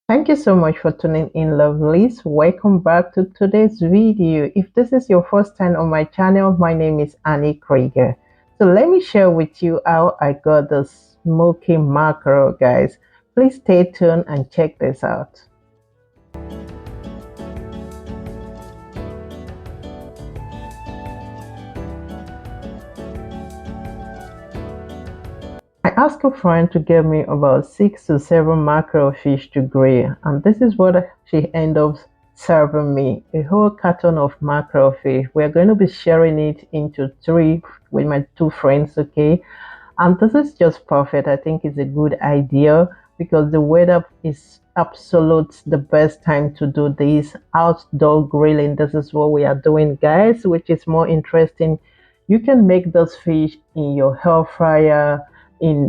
Thank you so much for tuning in, lovelies. Welcome back to today's video. If this is your first time on my channel, my name is Annie Krieger. So let me share with you how I got the smoky mackerel, guys. Please stay tuned and check this out. I asked a friend to get me about 6 to 7 mackerel fish to grill, and this is what she ended up serving me, a whole carton of mackerel fish. We're going to be sharing it into three with my two friends, okay? And this is just perfect. I think it's a good idea because the weather is absolute the best time to do this outdoor grilling. This is what we are doing, guys, which is more interesting. You can make those fish in your air fryer, in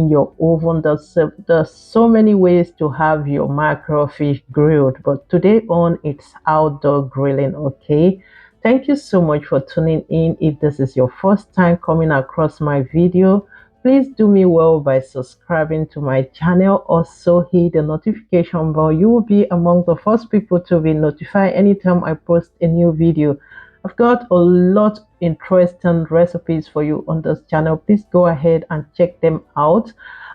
your oven. There's so many ways to have your mackerel fish grilled, but today on it's outdoor grilling. Okay, thank you so much for tuning in. If this is your first time coming across my video, please do me well by subscribing to my channel. Also hit the notification bell. You will be among the first people to be notified anytime I post a new video. I've got a lot interesting recipes for you on this channel. Please go ahead and check them out.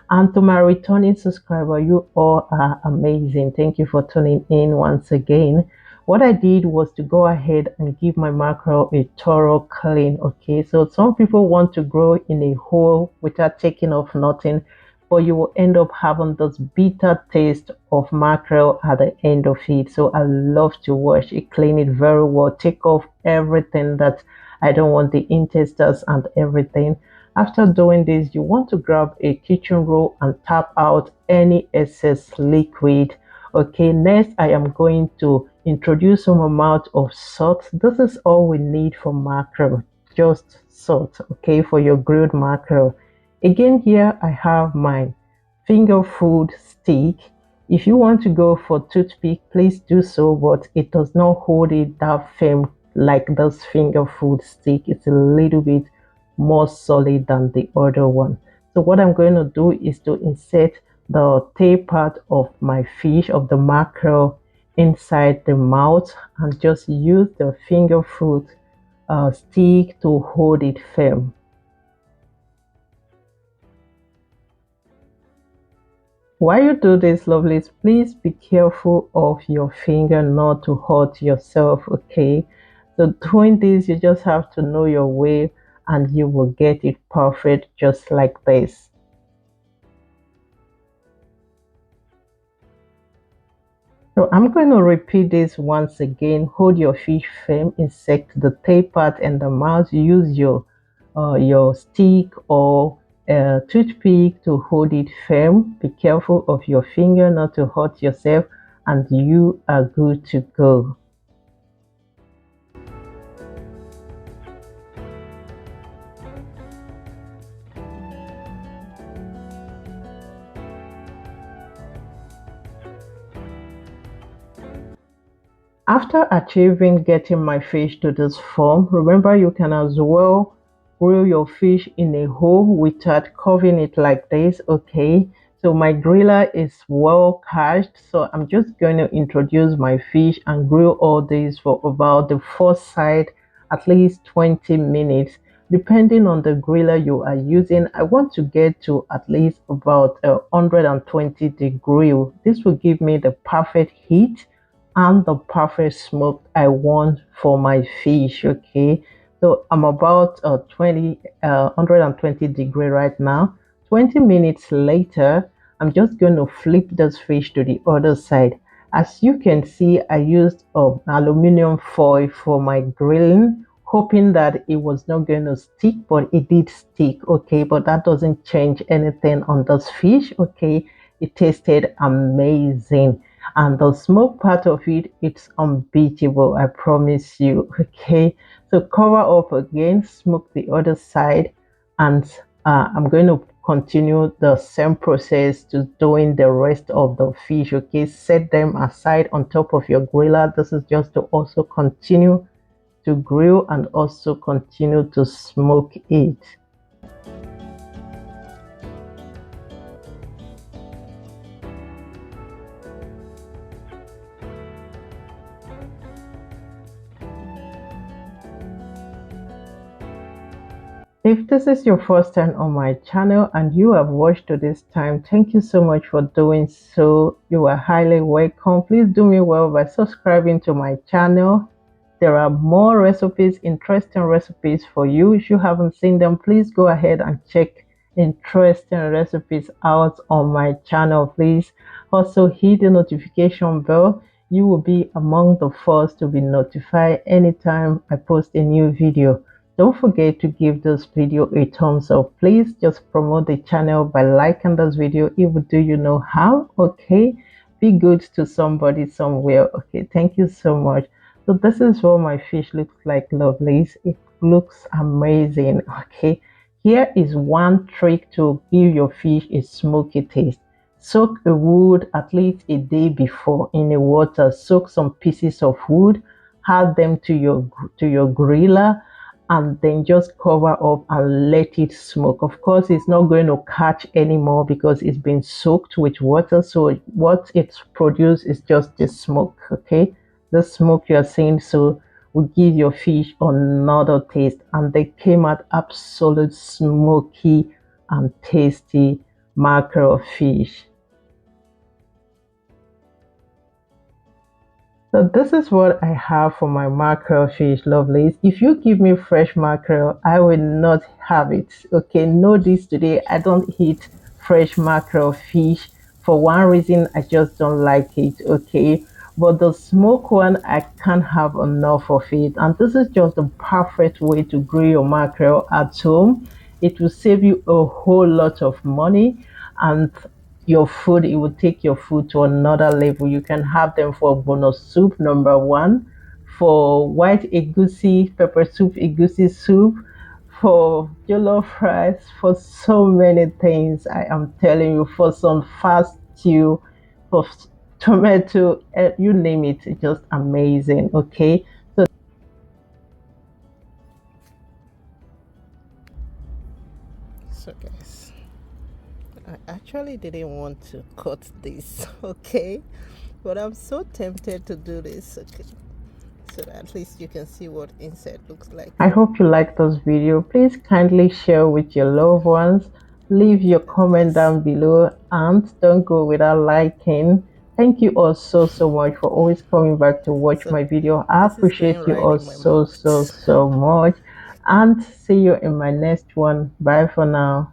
And to my returning subscriber, you all are amazing. Thank you for tuning in once again. What I did was to go ahead and give my mackerel a thorough clean. Okay, so some people want to grow in a hole without taking off nothing, but you will end up having this bitter taste of mackerel at the end of it. So I love to wash it, clean it very well, take off everything that I don't want, the intestines and everything. After doing this, you want to grab a kitchen roll and tap out any excess liquid. Okay, next I am going to introduce some amount of salt. This is all we need for mackerel, just salt, okay, for your grilled mackerel. Again, here I have my finger food stick. If you want to go for toothpick, please do so, but it does not hold it that firm like this finger food stick. It's a little bit more solid than the other one. So what I'm going to do is to insert the tail part of my fish, of the mackerel, inside the mouth and just use the finger food stick to hold it firm. While you do this, lovelies, please be careful of your finger not to hurt yourself, okay? So doing this, you just have to know your way and you will get it perfect just like this. So I'm going to repeat this once again. Hold your fish firm, insert the tail part and the mouth. Use your stick or toothpick to hold it firm. Be careful of your finger not to hurt yourself, and you are good to go. After achieving getting my fish to this form, remember you can as well grill your fish in a hole without covering it like this, okay? So my griller is well cached, so I'm just going to introduce my fish and grill all these for about the first side at least 20 minutes. Depending on the griller you are using, I want to get to at least about 120 degree. This will give me the perfect heat and the perfect smoke I want for my fish. Okay, so I'm about 120 degree right now. 20 minutes later, I'm just going to flip this fish to the other side. As you can see, I used aluminum foil for my grilling, hoping that it was not going to stick, but it did stick. Okay, but that doesn't change anything on this fish. Okay, it tasted amazing, and the smoke part of it, it's unbeatable, I promise you. Okay, so cover up again, smoke the other side, and I'm going to continue the same process to doing the rest of the fish. Okay, set them aside on top of your griller. This is just to also continue to grill and also continue to smoke it. If this is your first time on my channel and you have watched to this time, thank you so much for doing so. You are highly welcome. Please do me well by subscribing to my channel. There are more recipes, interesting recipes for you. If you haven't seen them, please go ahead and check interesting recipes out on my channel, please. Also, hit the notification bell. You will be among the first to be notified anytime I post a new video. Don't forget to give this video a thumbs up. Please just promote the channel by liking this video if you do you know how. Okay, be good to somebody somewhere. Okay, thank you so much. So this is what my fish looks like, lovelies. It looks amazing. Okay, here is one trick to give your fish a smoky taste. Soak a wood at least a day before in the water. Soak some pieces of wood, add them to your griller, and then just cover up and let it smoke. Of course, it's not going to catch anymore because it's been soaked with water. So what it's produced is just the smoke. Okay, the smoke you're seeing so will give your fish another taste, and they came out absolute smoky and tasty mackerel fish. So this is what I have for my mackerel fish, lovelies. If you give me fresh mackerel, I will not have it. Okay, know this today. I don't eat fresh mackerel fish. For one reason, I just don't like it. Okay, but the smoke one, I can't have enough of it. And this is just the perfect way to grill your mackerel at home. It will save you a whole lot of money, and your food, it will take your food to another level. You can have them for bonus soup number one, for white egusi pepper soup, egusi soup, for jollof rice, for so many things. I am telling you, for some fast stew, for tomato, you name it. It's just amazing. Okay, so guys, I actually didn't want to cut this, okay, but I'm so tempted to do this, okay, so that at least you can see what inside looks like. I hope you like this video. Please kindly share with your loved ones. Leave your Look at comment this. down below and don't go without liking. Thank you all so much for always coming back to watch So my video. I this is going appreciate you right all in my mouth. so much. And see you in my next one. Bye for now.